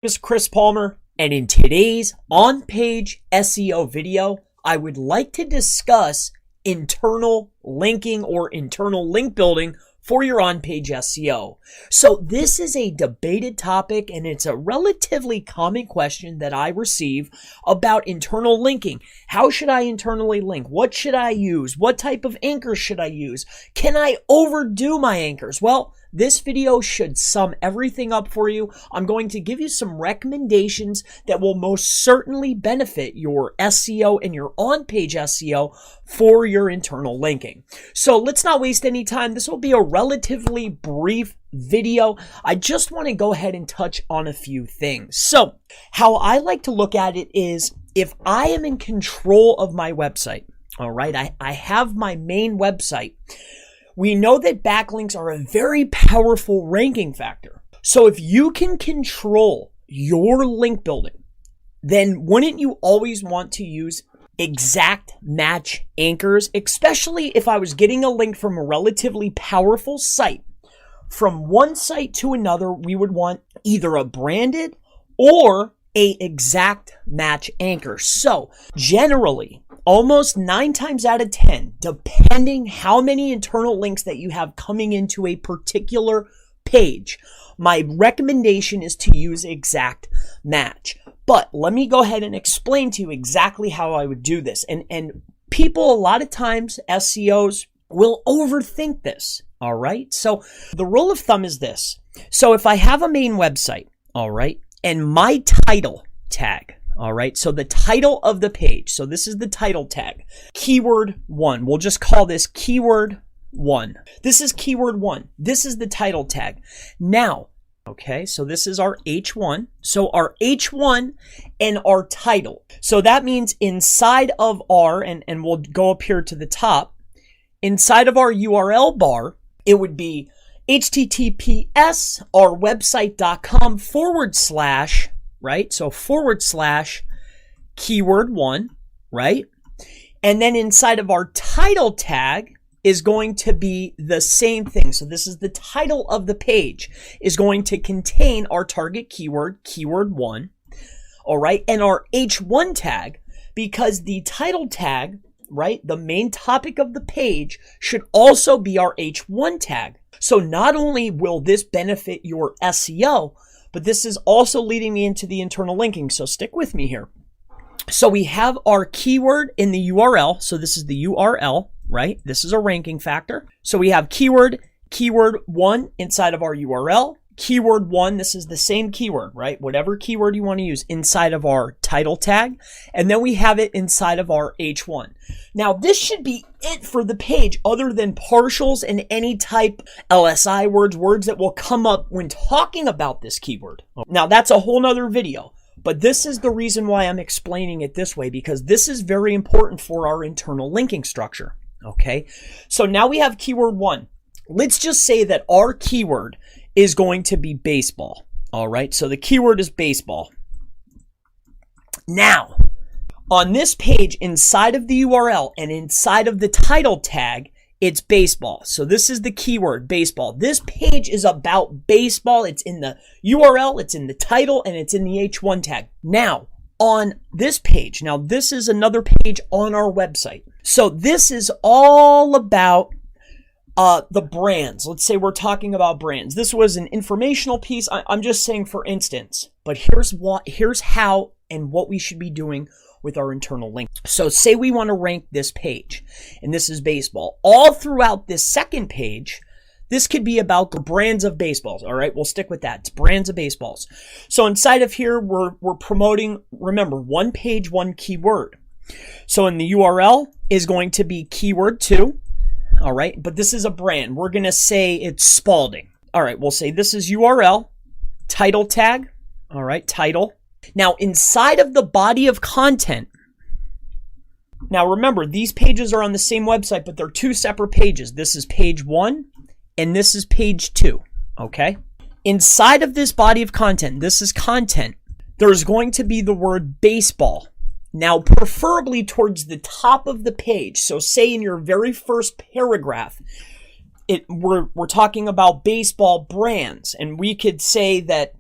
This is Chris Palmer, and in today's on-page SEO video, I would like to discuss internal linking or internal link building for your on-page SEO. So this is a debated topic, and it's a relatively common question that I receive about internal linking. How should I internally link? What should I use? What type of anchors should I use? Can I overdo my anchors? Well, this video should sum everything up for you. I'm going to give you some recommendations that will most certainly benefit your SEO and your on-page SEO for your internal linking. So let's not waste any time. This will be a relatively brief video. I just want to go ahead and touch on a few things. So how I like to look at it is if I am in control of my website, all right, I have my main website. We know that backlinks are a very powerful ranking factor. So if you can control your link building, then wouldn't you always want to use exact match anchors, especially if I was getting a link from a relatively powerful site? From one site to another, we would want either a branded or a exact match anchor. So generally, almost 9 times out of 10, depending how many internal links that you have coming into a particular page, my recommendation is to use exact match. But let me go ahead and explain to you exactly how I would do this. And people, a lot of times, SEOs will overthink this, all right? So the rule of thumb is this. So if I have a main website, all right, and my title tag, all right, so the title of the page, so this is the title tag, keyword 1. We'll just call this keyword 1. This is keyword 1. This is the title tag. Now, okay, so this is our H1. So our H1 and our title. So that means inside of our, and we'll go up here to the top, inside of our URL bar, it would be https our website.com / right? So / keyword 1, right? And then inside of our title tag is going to be the same thing. So this is the title of the page is going to contain our target keyword, keyword 1, all right? And our H1 tag, because the title tag, right, the main topic of the page should also be our H1 tag. So not only will this benefit your SEO, but this is also leading me into the internal linking. So stick with me here. So we have our keyword in the URL. So this is the URL, right? This is a ranking factor. So we have keyword 1 inside of our URL. Keyword 1, this is the same keyword, right? Whatever keyword you want to use inside of our title tag. And then we have it inside of our H1. Now, this should be it for the page other than partials and any type LSI words that will come up when talking about this keyword. Now, that's a whole nother video. But this is the reason why I'm explaining it this way, because this is very important for our internal linking structure, okay? So now we have keyword 1. Let's just say that our keyword is going to be baseball, all right? So the keyword is baseball. Now, on this page, inside of the URL and inside of the title tag, it's baseball. So this is the keyword, baseball. This page is about baseball. It's in the URL, it's in the title, and it's in the H1 tag. Now, on this page, now this is another page on our website. So this is all about the brands. Let's say we're talking about brands. This was an informational piece. I'm just saying for instance, but here's how and what we should be doing with our internal link. So say we want to rank this page, and this is baseball. All throughout this second page, this could be about the brands of baseballs. All right, we'll stick with that. It's brands of baseballs. So inside of here, we're promoting, remember, one page, one keyword. So in the URL is going to be keyword 2. All right, but this is a brand. We're going to say it's Spalding. All right, we'll say this is URL, title tag. All right, title. Now, inside of the body of content, now remember, these pages are on the same website, but they're 2 separate pages. This is page 1, and this is page 2, okay? Inside of this body of content, this is content, there's going to be the word baseball. Now, preferably towards the top of the page. So say in your very first paragraph, we're talking about baseball brands, and we could say that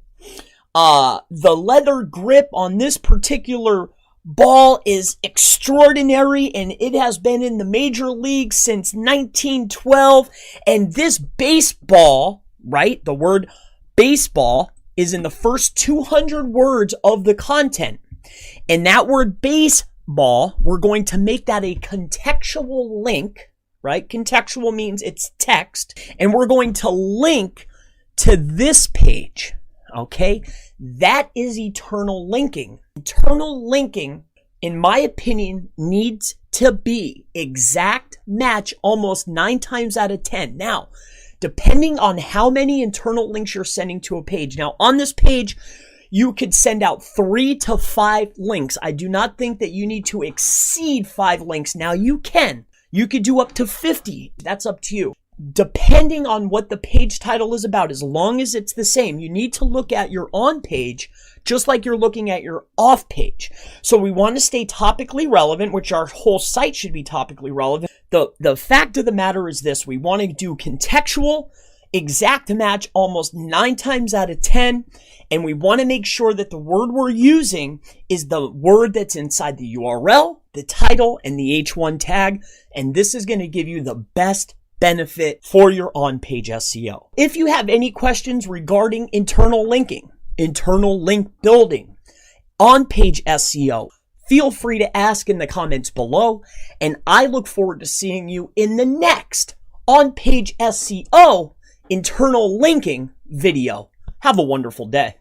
The leather grip on this particular ball is extraordinary, and it has been in the major leagues since 1912. And this baseball, right? The word baseball is in the first 200 words of the content. And that word baseball, we're going to make that a contextual link, right? Contextual means it's text, and we're going to link to this page, okay? That is eternal linking. Eternal linking, in my opinion, needs to be exact match almost 9 times out of 10. Now, depending on how many internal links you're sending to a page. Now, on this page, you could send out 3 to 5 links. I do not think that you need to exceed 5 links. Now, you can. You could do up to 50. That's up to you. Depending on what the page title is about, as long as it's the same, you need to look at your on page just like you're looking at your off page. So we want to stay topically relevant, which our whole site should be topically relevant. The fact of the matter is this: we want to do contextual, exact match almost 9 times out of 10. And we want to make sure that the word we're using is the word that's inside the URL, the title, and the H1 tag. And this is going to give you the best benefit for your on-page SEO. If you have any questions regarding internal linking, internal link building, on-page SEO, feel free to ask in the comments below, and I look forward to seeing you in the next on-page SEO internal linking video. Have a wonderful day.